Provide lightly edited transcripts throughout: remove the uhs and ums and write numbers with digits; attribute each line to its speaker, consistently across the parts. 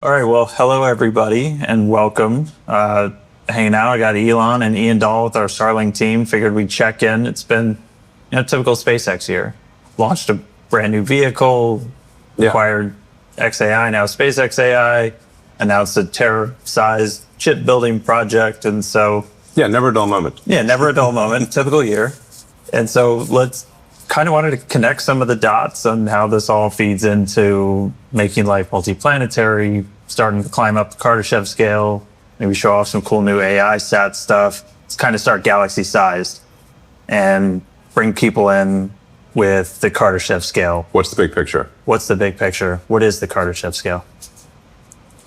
Speaker 1: All right, well, hello everybody and welcome. Hanging out, I got Elon and Ian Dahl with our Starlink team. Figured we'd check in. It's been typical SpaceX year. Launched a brand new vehicle, acquired XAI, now SpaceX AI, announced a Terra-sized chip building project, and so
Speaker 2: never a dull moment.
Speaker 1: Never a dull moment. Typical year. And so let's kind of wanted to connect some of the dots on how this all feeds into making life multiplanetary, starting to climb up the Kardashev scale, maybe show off some cool new AI sat stuff. Let's kind of start galaxy sized and bring people in with the Kardashev scale.
Speaker 2: What's the big picture?
Speaker 1: What's the big picture? What is the Kardashev scale?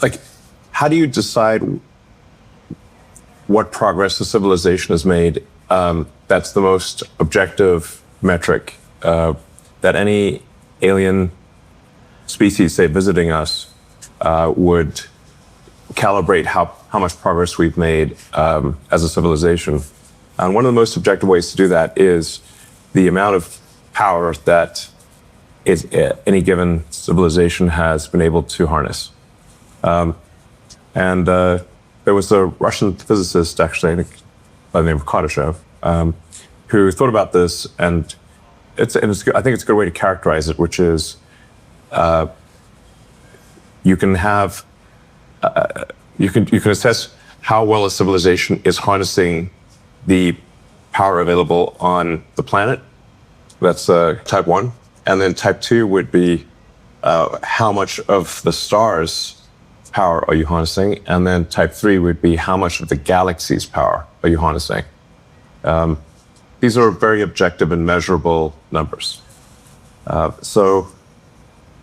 Speaker 2: Like, how do you decide what progress a civilization has made? That's the most objective metric that any alien species, say, visiting us, would calibrate how much progress we've made as a civilization. And one of the most objective ways to do that is the amount of power that any given civilization has been able to harness. There was a Russian physicist, actually, I think, by the name of Kardashev, who thought about this, and I think it's a good way to characterize it, which is you can assess how well a civilization is harnessing the power available on the planet. That's type 1. And then type 2 would be how much of the stars' power are you harnessing? And then type 3 would be how much of the galaxy's power are you harnessing? These are very objective and measurable numbers. So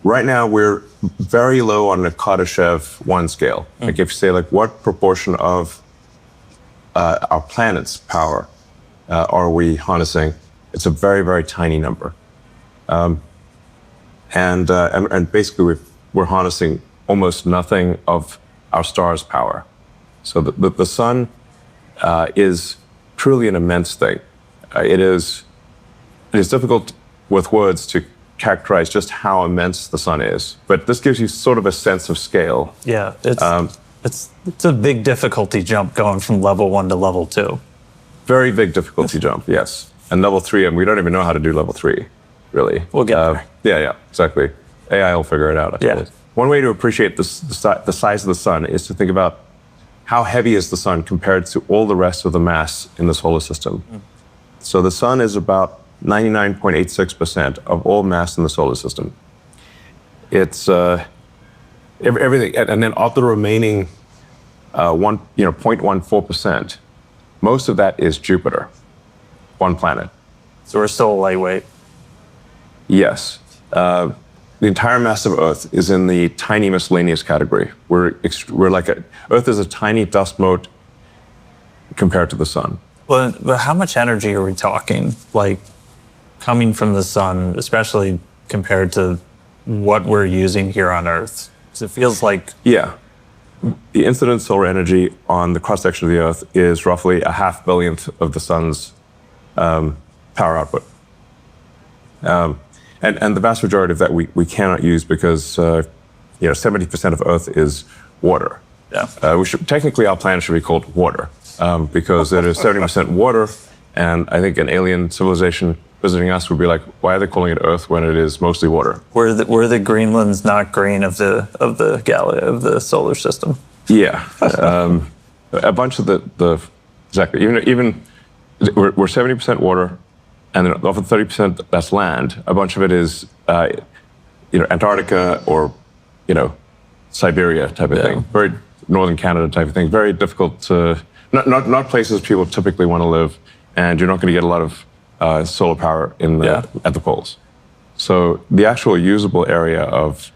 Speaker 2: right now we're very low on the Kardashev 1 scale. Like if you say, like, what proportion of our planet's power are we harnessing? It's a very, very tiny number. And basically we're harnessing almost nothing of our star's power. So the sun is truly an immense thing. It is difficult with words to characterize just how immense the sun is, but this gives you sort of a sense of scale.
Speaker 1: Yeah, it's a big difficulty jump going from level 1 to level 2.
Speaker 2: Very big difficulty jump, yes. And level 3, and we don't even know how to do level 3, really.
Speaker 1: We'll get there.
Speaker 2: Yeah, exactly. AI will figure it out, I suppose. One way to appreciate the size of the sun is to think about how heavy is the sun compared to all the rest of the mass in the solar system. So the sun is about 99.86% of all mass in the solar system. It's everything, and then of the remaining 0.14%, most of that is Jupiter, one planet.
Speaker 1: So we're still lightweight.
Speaker 2: Yes. The entire mass of Earth is in the tiny miscellaneous category. We're like Earth is a tiny dust mote compared to the sun.
Speaker 1: Well, but how much energy are we talking? Like coming from the sun, especially compared to what we're using here on Earth? Because it feels like...
Speaker 2: Yeah. The incident solar energy on the cross-section of the Earth is roughly a half billionth of the sun's power output. And the vast majority of that we cannot use because 70% of Earth is water.
Speaker 1: Yeah.
Speaker 2: Technically, our planet should be called water because it is 70% water, and I think an alien civilization visiting us would be like, why are they calling it Earth when it is mostly water?
Speaker 1: We're the Greenland's not green of the solar system.
Speaker 2: Yeah. A bunch of exactly, even we're 70% water. And then of the 30% that's land, a bunch of it is, Antarctica or, Siberia type of thing. Very northern Canada type of thing. Very difficult to, not places people typically want to live, and you're not going to get a lot of solar power at the poles. So the actual usable area of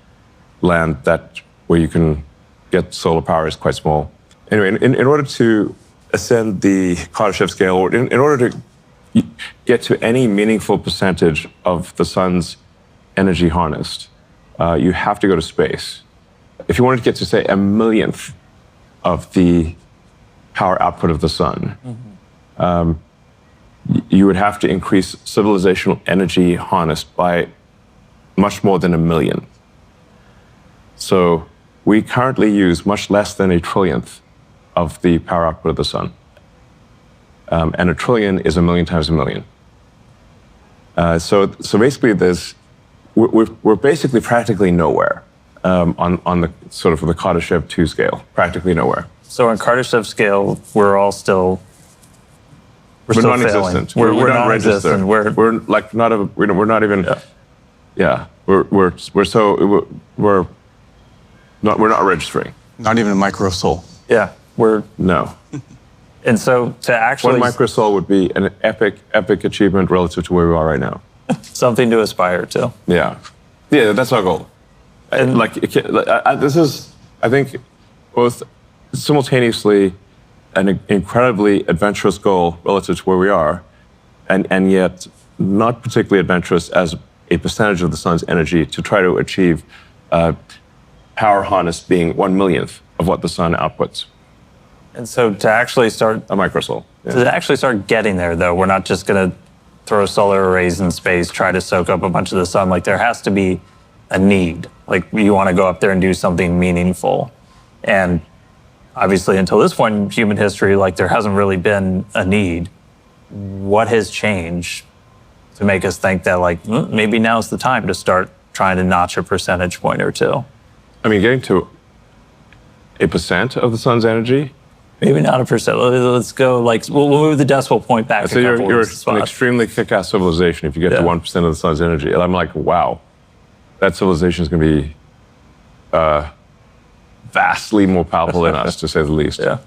Speaker 2: land where you can get solar power is quite small. Anyway, in order to ascend the Kardashev scale, or in order to get to any meaningful percentage of the sun's energy harnessed, you have to go to space. If you wanted to get to, say, a millionth of the power output of the sun, you would have to increase civilizational energy harnessed by much more than 1 million. So we currently use much less than a trillionth of the power output of the sun. And a trillion is a million times a million. So basically, we're basically practically nowhere on the sort of the Kardashev 2 scale, practically nowhere.
Speaker 1: So on Kardashev scale, we're still
Speaker 2: non-existent.
Speaker 1: Failing. We're
Speaker 2: not
Speaker 1: non-existent.
Speaker 2: registered. We're like not a. We're not even. Yeah. We're not registering.
Speaker 3: Not even a microsol.
Speaker 1: Yeah.
Speaker 2: No.
Speaker 1: And so to actually
Speaker 2: One microsol would be an epic achievement relative to where we are right now.
Speaker 1: something to aspire to.
Speaker 2: Yeah, that's our goal.
Speaker 1: And
Speaker 2: This is, I think, both simultaneously an incredibly adventurous goal relative to where we are, and yet not particularly adventurous as a percentage of the sun's energy to try to achieve power harness being 1/millionth of what the sun outputs.
Speaker 1: And so to actually start
Speaker 2: A microsol. Yeah.
Speaker 1: to actually start getting there, though, we're not just going to throw solar arrays in space, try to soak up a bunch of the sun. Like there has to be a need. Like you want to go up there and do something meaningful. And obviously, until this point in human history, like there hasn't really been a need. What has changed to make us think that like maybe now's the time to start trying to notch a percentage point or two?
Speaker 2: I mean, getting to 1% of the sun's energy.
Speaker 1: Maybe not a percent. Let's go like we'll move the decimal point back.
Speaker 2: So you're an extremely kick-ass civilization if you get to 1% of the sun's energy. And I'm like, wow, that civilization is going to be vastly more powerful than us, to say the least.
Speaker 1: Yeah.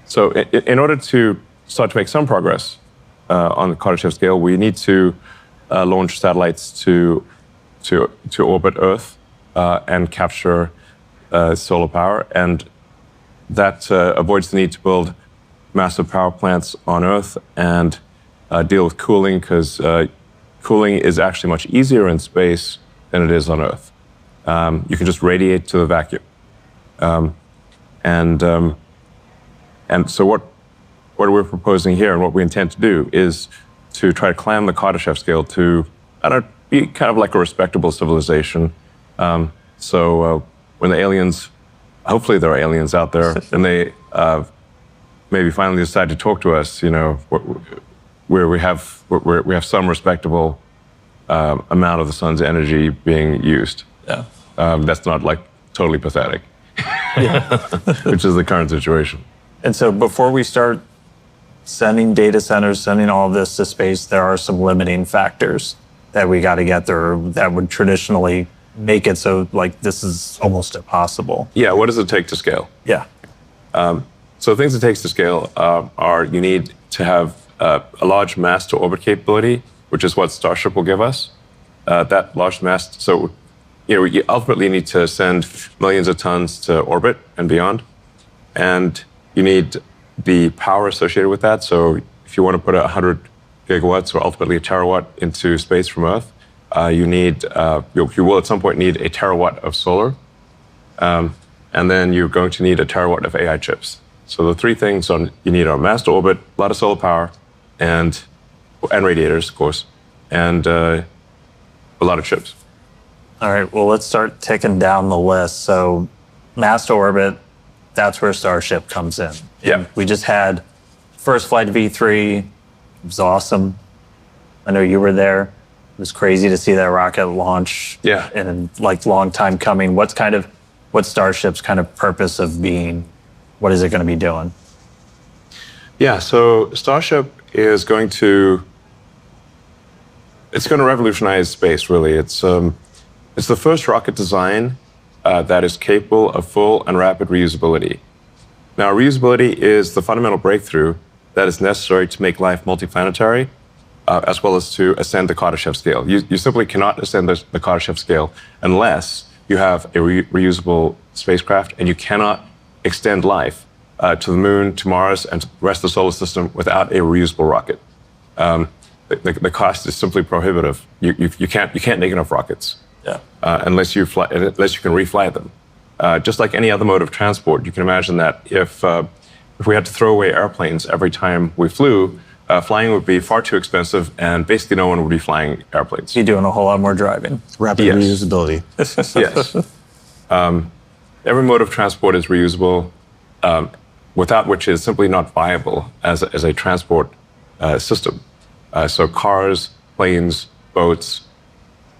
Speaker 2: So in order to start to make some progress on the Kardashev scale, we need to launch satellites to orbit Earth and capture solar power. And that avoids the need to build massive power plants on Earth and deal with cooling, because cooling is actually much easier in space than it is on Earth. You can just radiate to the vacuum. And so what we're proposing here and what we intend to do is to try to climb the Kardashev scale to, be kind of like a respectable civilization. So when the aliens, hopefully there are aliens out there, and they maybe finally decide to talk to us, where we have some respectable amount of the sun's energy being used.
Speaker 1: Yeah.
Speaker 2: That's not like totally pathetic, which is the current situation.
Speaker 1: And so before we start sending data centers, sending all of this to space, there are some limiting factors that we got to get through that would traditionally make it so like this is almost impossible.
Speaker 2: Yeah, what does it take to scale?
Speaker 1: Yeah.
Speaker 2: So things it takes to scale are you need to have a large mass to orbit capability, which is what Starship will give us. That large mass, so you ultimately need to send millions of tons to orbit and beyond. And you need the power associated with that. So if you want to put 100 gigawatts or ultimately a terawatt into space from Earth, you will at some point need a terawatt of solar. And then you're going to need a terawatt of AI chips. So the three things you need are mass to orbit, a lot of solar power, and radiators, of course, and a lot of chips.
Speaker 1: All right, well, let's start ticking down the list. So mass to orbit, that's where Starship comes in.
Speaker 2: Yeah.
Speaker 1: We just had first flight of V3. It was awesome. I know you were there. It was crazy to see that rocket launch.
Speaker 2: Yeah.
Speaker 1: And like long time coming. What's Starship's kind of purpose of being? What is it going to be doing?
Speaker 2: Yeah, so Starship is going to revolutionize space, really. It's the first rocket design that is capable of full and rapid reusability. Now, reusability is the fundamental breakthrough that is necessary to make life multiplanetary, as well as to ascend the Kardashev scale. You simply cannot ascend the Kardashev scale unless you have a reusable spacecraft, and you cannot extend life to the moon, to Mars, and to the rest of the solar system without a reusable rocket. The cost is simply prohibitive. You can't make enough rockets.
Speaker 1: Yeah.
Speaker 2: Unless you can refly them. Just like any other mode of transport, you can imagine that if we had to throw away airplanes every time we flew, flying would be far too expensive, and basically no one would be flying airplanes.
Speaker 1: You're doing a whole lot more driving.
Speaker 3: Rapid reusability.
Speaker 2: Yes. Every mode of transport is reusable, without which is simply not viable as a transport system. So cars, planes, boats,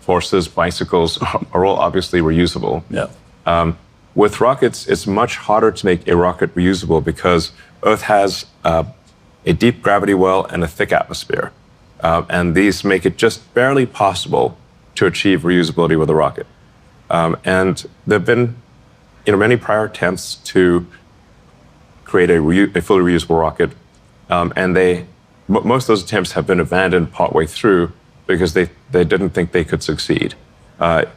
Speaker 2: horses, bicycles are all obviously reusable.
Speaker 1: Yeah.
Speaker 2: With rockets, it's much harder to make a rocket reusable because Earth has a deep gravity well and a thick atmosphere. And these make it just barely possible to achieve reusability with a rocket. And there have been many prior attempts to create a fully reusable rocket. And most of those attempts have been abandoned partway through because they didn't think they could succeed.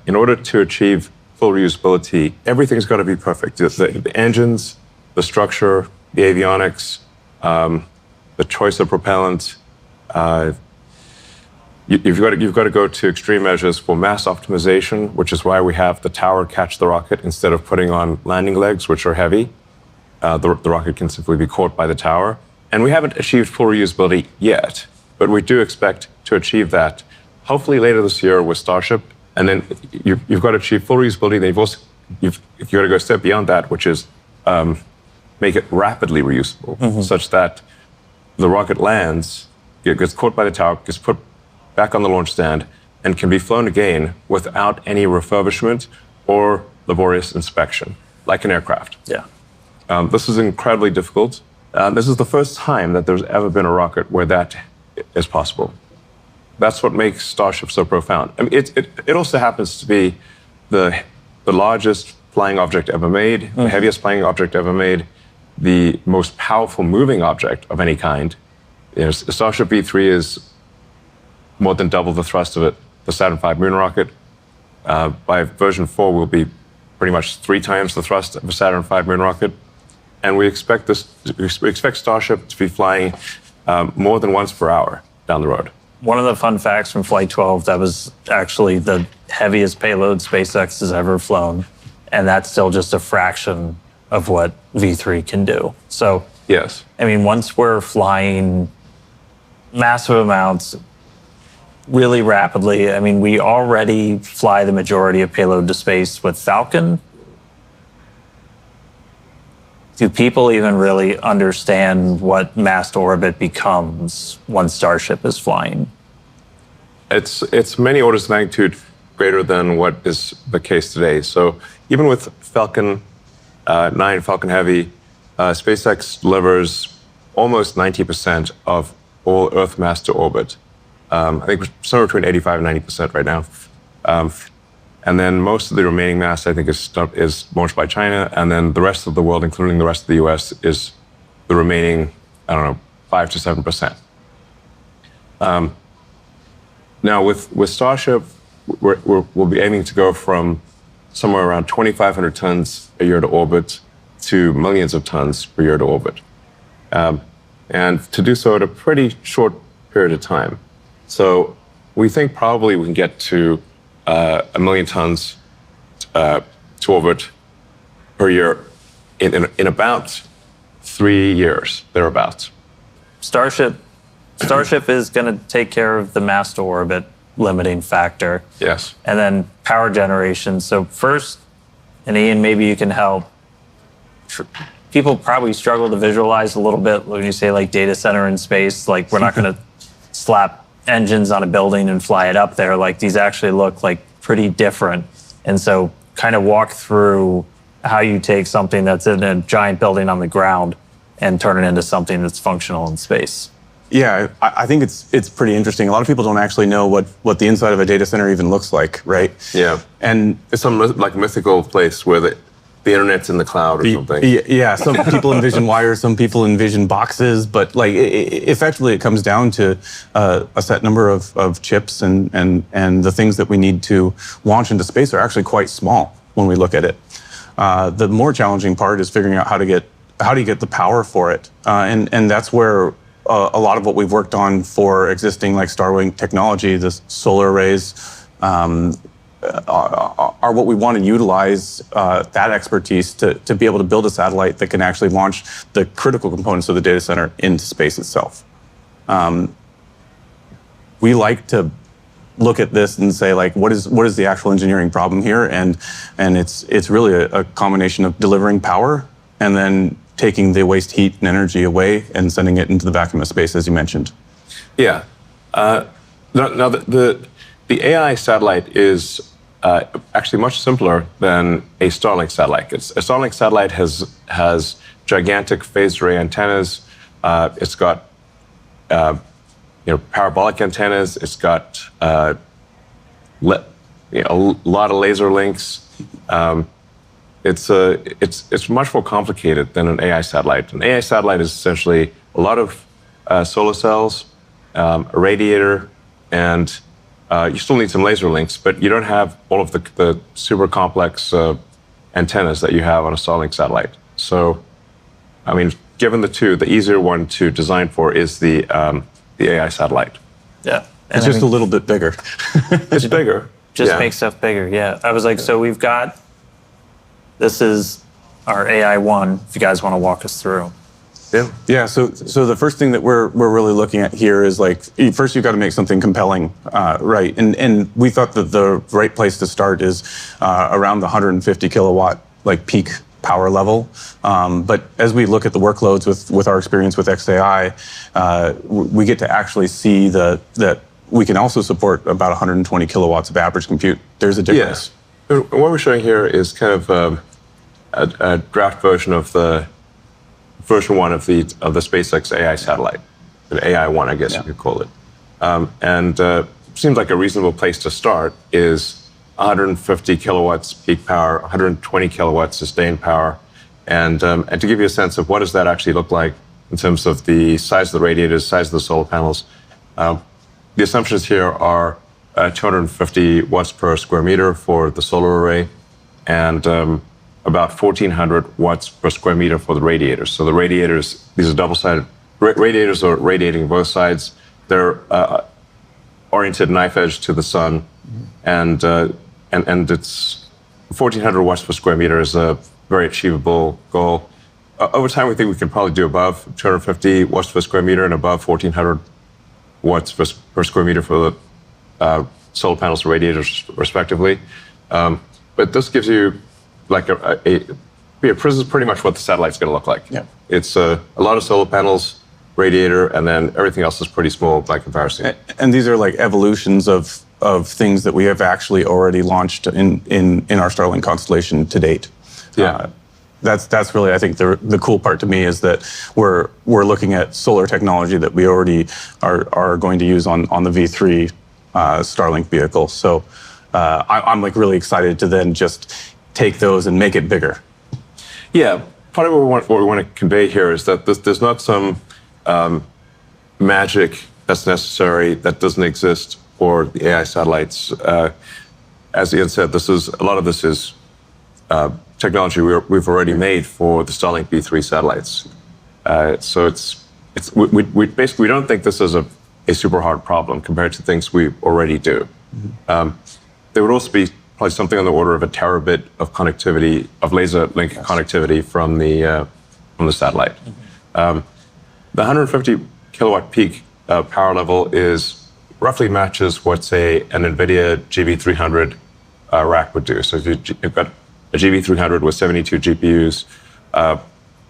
Speaker 2: In order to achieve full reusability, everything's got to be perfect. The engines, the structure, the avionics, the choice of propellant. You've got to go to extreme measures for mass optimization, which is why we have the tower catch the rocket instead of putting on landing legs, which are heavy. The rocket can simply be caught by the tower. And we haven't achieved full reusability yet, but we do expect to achieve that hopefully later this year with Starship. And then you've got to achieve full reusability. Then you've got to go a step beyond that, which is make it rapidly reusable, such that the rocket lands, it gets caught by the tower, gets put back on the launch stand, and can be flown again without any refurbishment or laborious inspection, like an aircraft.
Speaker 1: Yeah.
Speaker 2: This is incredibly difficult. This is the first time that there's ever been a rocket where that is possible. That's what makes Starship so profound. I mean, it also happens to be the largest flying object ever made, the heaviest flying object ever made, the most powerful moving object of any kind. Starship V3 is more than double the thrust of the Saturn V moon rocket. By version 4, we'll be pretty much 3 times the thrust of a Saturn V moon rocket. And we expect Starship to be flying more than once per hour down the road.
Speaker 1: One of the fun facts from Flight 12, that was actually the heaviest payload SpaceX has ever flown. And that's still just a fraction of what V3 can do. So,
Speaker 2: yes.
Speaker 1: I mean, once we're flying massive amounts really rapidly, I mean, we already fly the majority of payload to space with Falcon. Do people even really understand what mass to orbit becomes once Starship is flying?
Speaker 2: It's many orders of magnitude greater than what is the case today. So even with Falcon 9, Falcon Heavy, SpaceX delivers almost 90% of all Earth mass to orbit. I think we're somewhere between 85 and 90% right now. And then most of the remaining mass, I think, is launched by China. And then the rest of the world, including the rest of the US, is the remaining, 5 to 7%. Now, with Starship, we'll be aiming to go from somewhere around 2,500 tons a year to orbit to millions of tons per year to orbit. And to do so at a pretty short period of time. So we think probably we can get to 1 million tons to orbit per year in about 3 years, thereabouts.
Speaker 1: Starship is going to take care of the mass to orbit limiting factor.
Speaker 2: Yes.
Speaker 1: And then power generation. So first, and Ian, maybe you can help. People probably struggle to visualize a little bit when you say like data center in space. Like we're not going to slap engines on a building and fly it up there. Like these actually look like pretty different. And so kind of walk through how you take something that's in a giant building on the ground and turn it into something that's functional in space.
Speaker 3: Yeah, I think it's pretty interesting. A lot of people don't actually know what the inside of a data center even looks like, right?
Speaker 2: Yeah.
Speaker 3: And
Speaker 2: it's some like mythical place where the internet's in the cloud or something.
Speaker 3: Yeah, some people envision wires, some people envision boxes, but like effectively it comes down to a set number of chips and the things that we need to launch into space are actually quite small when we look at it. The more challenging part is figuring out how do you get the power for it, and that's where a lot of what we've worked on for existing like Starlink technology, the solar arrays, are what we want to utilize that expertise to be able to build a satellite that can actually launch the critical components of the data center into space itself. We like to look at this and say, like, what is the actual engineering problem here? And it's really a combination of delivering power and then taking the waste heat and energy away and sending it into the vacuum of space, as you mentioned.
Speaker 2: Yeah. Now the AI satellite is actually much simpler than a Starlink satellite. A Starlink satellite has gigantic phased array antennas. It's got parabolic antennas. It's got a lot of laser links. It's much more complicated than an AI satellite. An AI satellite is essentially a lot of solar cells, a radiator, and you still need some laser links, but you don't have all of the super complex antennas that you have on a Starlink satellite. So, I mean, given the two, the easier one to design for is the AI satellite.
Speaker 1: Yeah.
Speaker 3: It's just a little bit bigger.
Speaker 2: It's bigger.
Speaker 1: Just make stuff bigger, yeah. I was like, so we've got, this is our AI one, if you guys want to walk us through.
Speaker 3: Yeah. So the first thing that we're really looking at here is, like, first you've got to make something compelling, right? And we thought that the right place to start is around the 150 kilowatt like peak power level. But as we look at the workloads with our experience with XAI, we get to actually see that we can also support about 120 kilowatts of average compute. There's a difference.
Speaker 2: Yeah. What we're showing here is kind of a draft version of version 1 of the SpaceX AI satellite, an AI 1, I guess you could call it. And seems like a reasonable place to start is 150 kilowatts peak power, 120 kilowatts sustained power, and to give you a sense of what does that actually look like in terms of the size of the radiators, size of the solar panels. The assumptions here are 250 watts per square meter for the solar array, and about 1,400 watts per square meter for the radiators. So the radiators, these are double-sided. Radiators are radiating both sides. They're oriented knife edge to the sun, and it's 1,400 watts per square meter is a very achievable goal. Over time, we think we can probably do above 250 watts per square meter and above 1,400 watts per square meter for the solar panels and radiators, respectively. But this gives you like this is pretty much what the satellite's going to look like.
Speaker 3: Yeah.
Speaker 2: It's a lot of solar panels, radiator, and then everything else is pretty small by comparison.
Speaker 3: And these are like evolutions of things that we have actually already launched in our Starlink constellation to date.
Speaker 2: Yeah.
Speaker 3: That's really, I think, the cool part to me is that we're looking at solar technology that we already are going to use on the V3 Starlink vehicle. So I'm like really excited to then just take those and make it bigger.
Speaker 2: Yeah, part of what we want to convey here is that there's not some magic that's necessary that doesn't exist for the AI satellites. As Ian said, a lot of this is technology we've already made for the Starlink V3 satellites. So we basically don't think this is a super hard problem compared to things we already do. Mm-hmm. There would also be probably something on the order of a terabit of connectivity, of laser link connectivity from the satellite. Mm-hmm. The 150 kilowatt peak power level roughly matches what, say, an NVIDIA GB300 rack would do. So if you've got a GB300 with 72 GPUs,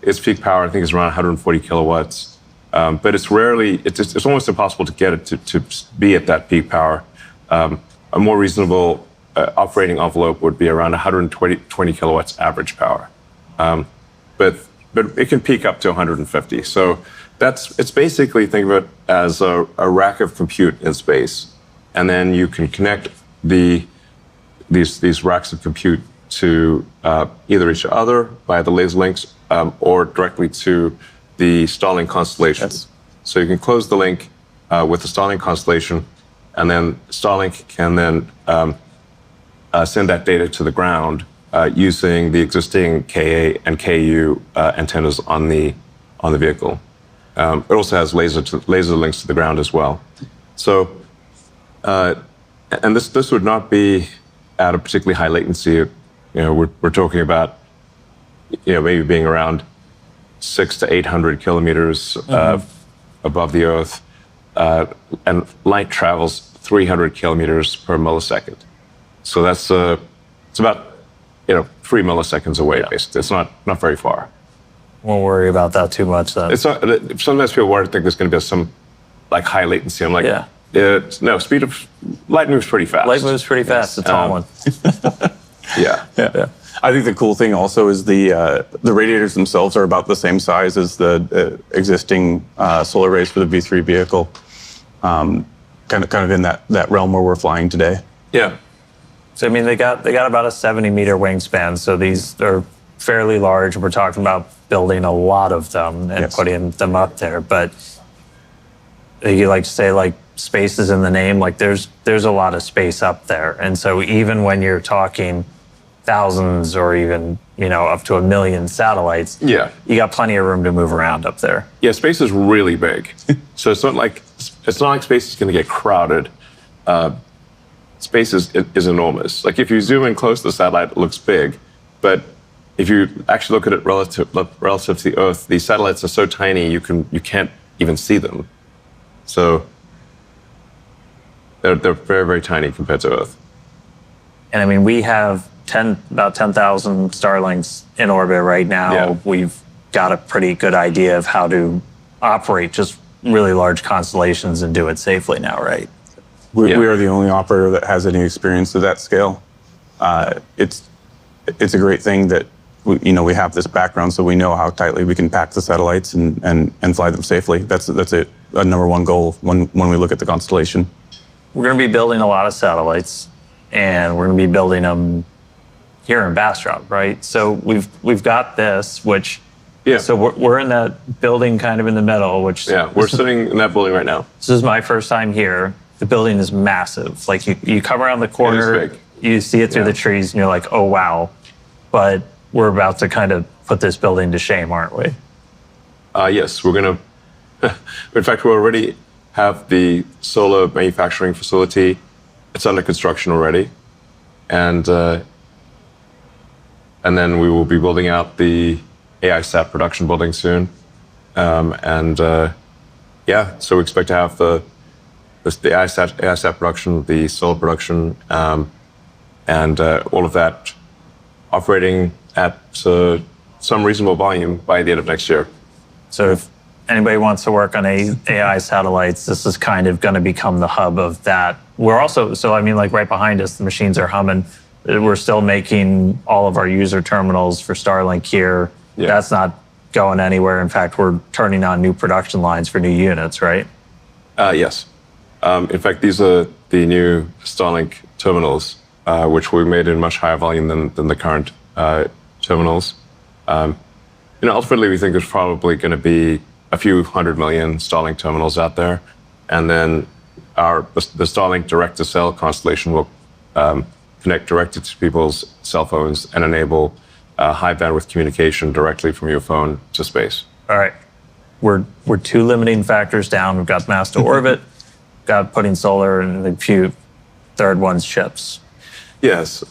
Speaker 2: its peak power, I think, is around 140 kilowatts. But it's almost impossible to get it to be at that peak power. A more reasonable operating envelope would be around 120 kilowatts average power. But it can peak up to 150. So it's basically, think of it as a rack of compute in space. And then you can connect these racks of compute to either each other via the laser links or directly to the Starlink constellation. Yes. So you can close the link with the Starlink constellation, and then Starlink can then send that data to the ground using the existing Ka and Ku antennas on the vehicle. It also has laser links to the ground as well. So, and this would not be at a particularly high latency. We're talking about maybe being around 600 to 800 kilometers above the Earth, and light travels 300 kilometers per millisecond. So that's it's about 3 milliseconds away.
Speaker 1: Yeah.
Speaker 2: Basically, it's not very far.
Speaker 1: Won't worry about that too much then.
Speaker 2: It's not. Sometimes people worry, think there's going to be some like high latency. I'm like, no, speed of light moves pretty fast.
Speaker 1: Light moves pretty fast. It's a tall one.
Speaker 2: Yeah.
Speaker 3: Yeah. I think the cool thing also is the radiators themselves are about the same size as the existing solar arrays for the V3 vehicle. Kind of in that realm where we're flying today.
Speaker 2: Yeah.
Speaker 1: So I mean, they got about a 70-meter wingspan. So these are fairly large. We're talking about building a lot of them and putting them up there. But you like to say like space is in the name. Like there's a lot of space up there. And so even when you're talking thousands or even up to 1 million satellites, you got plenty of room to move around up there.
Speaker 2: Yeah, space is really big. So it's not like space is going to get crowded. Space is enormous. Like if you zoom in close to the satellite, it looks big, but if you actually look at it relative to the Earth, these satellites are so tiny you can't even see them. So they're very, very tiny compared to Earth.
Speaker 1: And I mean, we have about 10,000 Starlinks in orbit right now.
Speaker 2: Yeah.
Speaker 1: We've got a pretty good idea of how to operate just really large constellations and do it safely now, right?
Speaker 3: We are the only operator that has any experience of that scale. It's a great thing that we have this background, so we know how tightly we can pack the satellites and fly them safely. That's a number one goal when we look at the constellation.
Speaker 1: We're going to be building a lot of satellites, and we're going to be building them here in Bastrop, right? So we've got this, which so we're in that building kind of in the middle, which
Speaker 2: we're sitting in that building right now.
Speaker 1: This is my first time here. The building is massive. Like you come around the corner,
Speaker 2: It is big.
Speaker 1: you see it through the trees, and you're like, oh wow. But we're about to kind of put this building to shame, aren't we?
Speaker 2: Yes, we're going to. In fact, we already have the solar manufacturing facility. It's under construction already, and then we will be building out the AI sat production building soon. So we expect to have the AI sat production, the solar production, and all of that operating at some reasonable volume by the end of next year.
Speaker 1: So if anybody wants to work on AI satellites, this is kind of going to become the hub of that. We're also, like right behind us, the machines are humming. We're still making all of our user terminals for Starlink here. Yeah. That's not going anywhere. In fact, we're turning on new production lines for new units, right?
Speaker 2: Yes. In fact, these are the new Starlink terminals, which we made in much higher volume than the current terminals. Ultimately, we think there's probably going to be a few 100 million Starlink terminals out there, and then the Starlink direct-to-cell constellation will connect directly to people's cell phones and enable high bandwidth communication directly from your phone to space.
Speaker 1: All right, we're 2 limiting factors down. We've got mass to orbit, got putting solar, and a few third one's chips.
Speaker 2: Yes.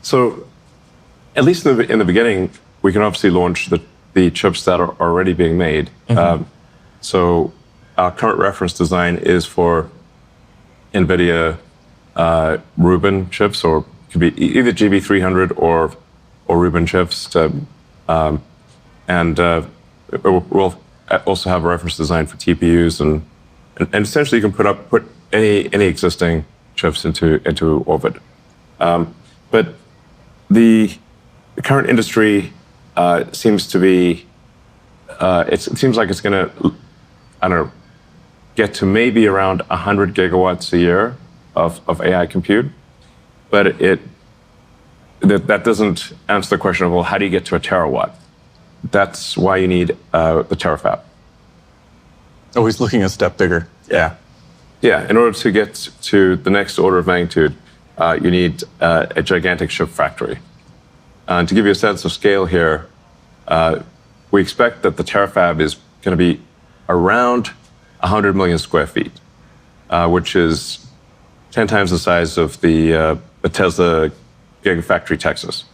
Speaker 2: So at least in the beginning, we can obviously launch the chips that are already being made. Mm-hmm. So our current reference design is for NVIDIA Rubin chips, or it could be either GB300 or Rubin chips. And we'll also have a reference design for TPUs, and essentially you can put any existing chips into orbit. But the current industry seems to be, it seems like it's going to, get to maybe around 100 gigawatts a year of AI compute. But that doesn't answer the question of, well, how do you get to a terawatt? That's why you need the terafab.
Speaker 3: Always looking a step bigger. Yeah.
Speaker 2: Yeah, in order to get to the next order of magnitude, you need a gigantic chip factory. And to give you a sense of scale here, we expect that the terafab is going to be around 100 million square feet, which is 10 times the size of the Tesla Gigafactory, Texas.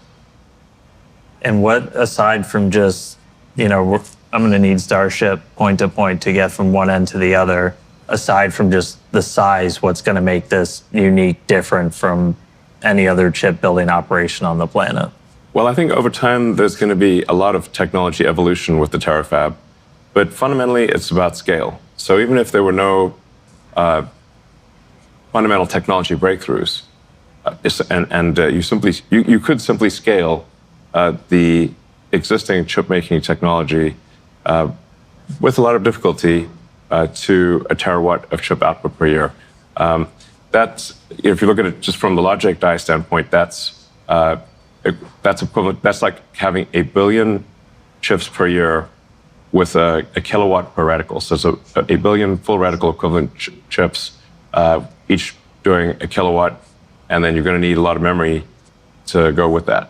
Speaker 1: And what, aside from just, I'm going to need Starship point to point to get from one end to the other, aside from just the size, what's going to make this unique, different from any other chip building operation on the planet?
Speaker 2: Well, I think over time there's going to be a lot of technology evolution with the terafab, but fundamentally it's about scale. So even if there were no fundamental technology breakthroughs, you could simply scale the existing chip making technology with a lot of difficulty to a terawatt of chip output per year. That's, if you look at it just from the logic die standpoint, that's equivalent. That's like having 1 billion chips per year with a kilowatt per reticle. So it's 1 billion full reticle equivalent chips, each doing a kilowatt, and then you're going to need a lot of memory to go with that.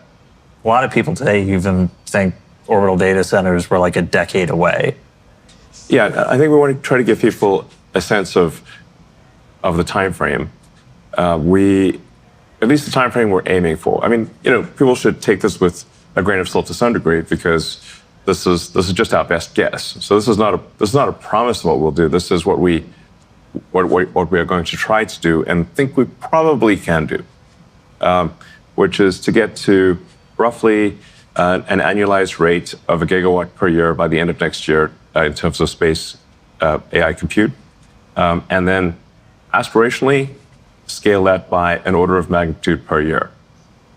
Speaker 1: A lot of people today even think orbital data centers were like a decade away.
Speaker 2: Yeah, I think we want to try to give people a sense of the time frame. At least the time frame we're aiming for. I mean, people should take this with a grain of salt to some degree, because this is just our best guess. So this is not a promise of what we'll do. This is what we are going to try to do and think we probably can do, which is to get to roughly an annualized rate of 1 gigawatt per year by the end of next year in terms of space AI compute, and then aspirationally scale that by an order of magnitude per year.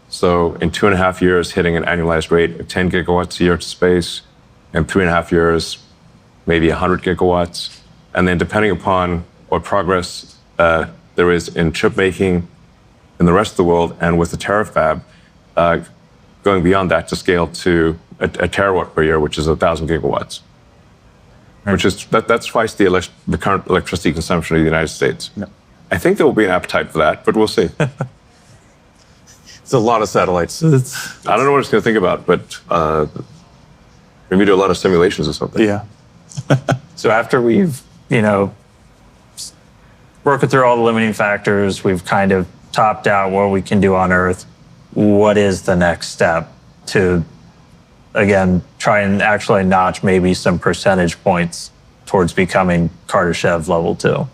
Speaker 2: So in 2.5 years, hitting an annualized rate of 10 gigawatts a year to space, in 3.5 years, maybe 100 gigawatts. And then depending upon what progress there is in chip making in the rest of the world and with the terafab, going beyond that to scale to a terawatt per year, which is 1,000 gigawatts. Right. Which is, that's twice the current electricity consumption of the United States. No. I think there will be an appetite for that, but we'll see.
Speaker 3: It's a lot of satellites.
Speaker 2: I don't know what it's going to think about, but maybe do a lot of simulations or something.
Speaker 3: Yeah.
Speaker 1: So after we've, working through all the limiting factors, we've kind of topped out what we can do on Earth. What is the next step to, again, try and actually notch maybe some percentage points towards becoming Kardashev level 2?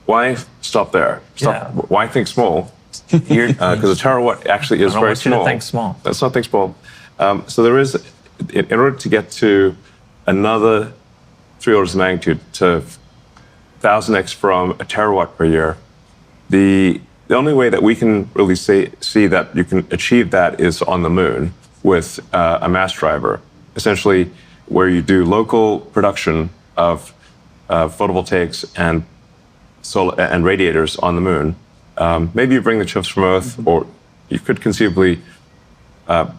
Speaker 2: Why stop there?
Speaker 1: Yeah.
Speaker 2: Why think small? Because a terawatt actually is very small.
Speaker 1: Think small.
Speaker 2: Let's not think small. So there is, in order to get to another 3 orders of magnitude to 1,000x from a terawatt per year, the only way that we can really see that you can achieve that is on the moon with a mass driver, essentially where you do local production of photovoltaics and solar and radiators on the moon. Maybe you bring the chips from Earth, or you could conceivably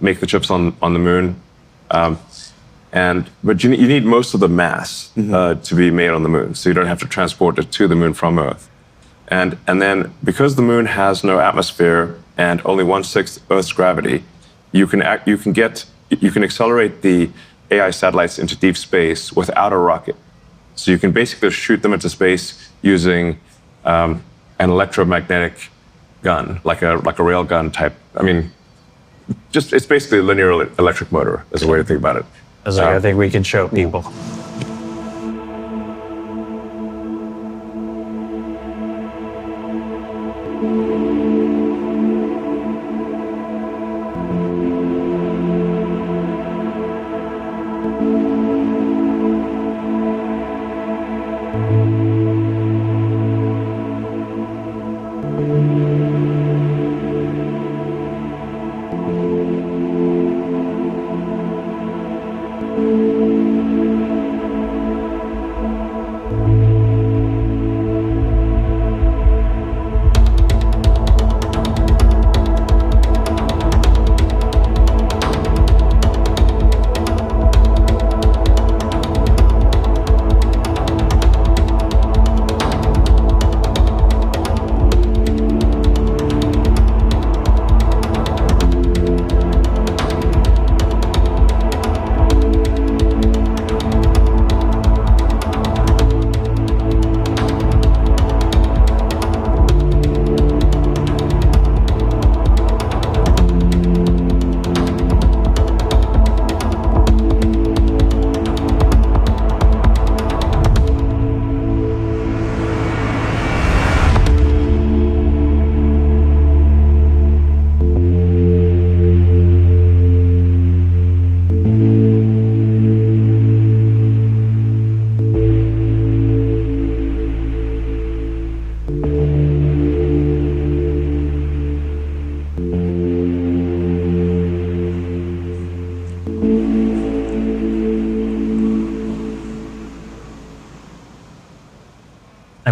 Speaker 2: make the chips on the moon. But you need most of the mass to be made on the moon, so you don't have to transport it to the moon from Earth. And then because the moon has no atmosphere and only 1/6 Earth's gravity, you can accelerate the AI satellites into deep space without a rocket. So you can basically shoot them into space using an electromagnetic gun, like a rail gun type. I mean, it's basically a linear electric motor is a way to think about it.
Speaker 1: I think we can show people.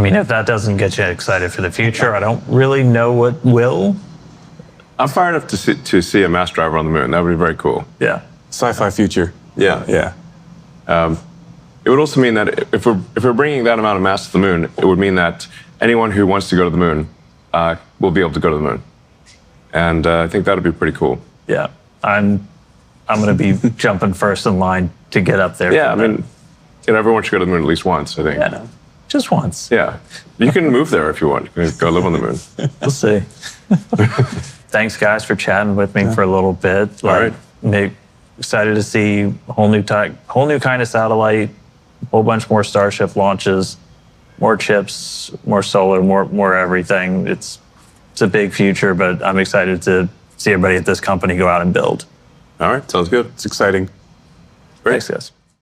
Speaker 1: mean, if that doesn't get you excited for the future, I don't really know what will.
Speaker 2: I'm fired up to see a mass driver on the moon. That would be very cool.
Speaker 1: Yeah.
Speaker 3: Sci-fi future.
Speaker 2: Yeah.
Speaker 3: Yeah.
Speaker 2: It would also mean that if we're bringing that amount of mass to the moon, it would mean that anyone who wants to go to the moon will be able to go to the moon. And I think that would be pretty cool.
Speaker 1: Yeah. I'm going to be jumping first in line to get up there.
Speaker 2: Yeah, I mean, everyone should go to the moon at least once, I think.
Speaker 1: Yeah. Just once.
Speaker 2: Yeah. You can move there if you want. You can go live on the moon.
Speaker 1: We'll see. Thanks, guys, for chatting with me for a little bit.
Speaker 2: All right.
Speaker 1: Excited to see a whole new kind of satellite, a whole bunch more Starship launches, more chips, more solar, more everything. It's a big future, but I'm excited to see everybody at this company go out and build.
Speaker 2: All right, sounds good.
Speaker 3: It's exciting.
Speaker 2: Great.
Speaker 1: Thanks, guys.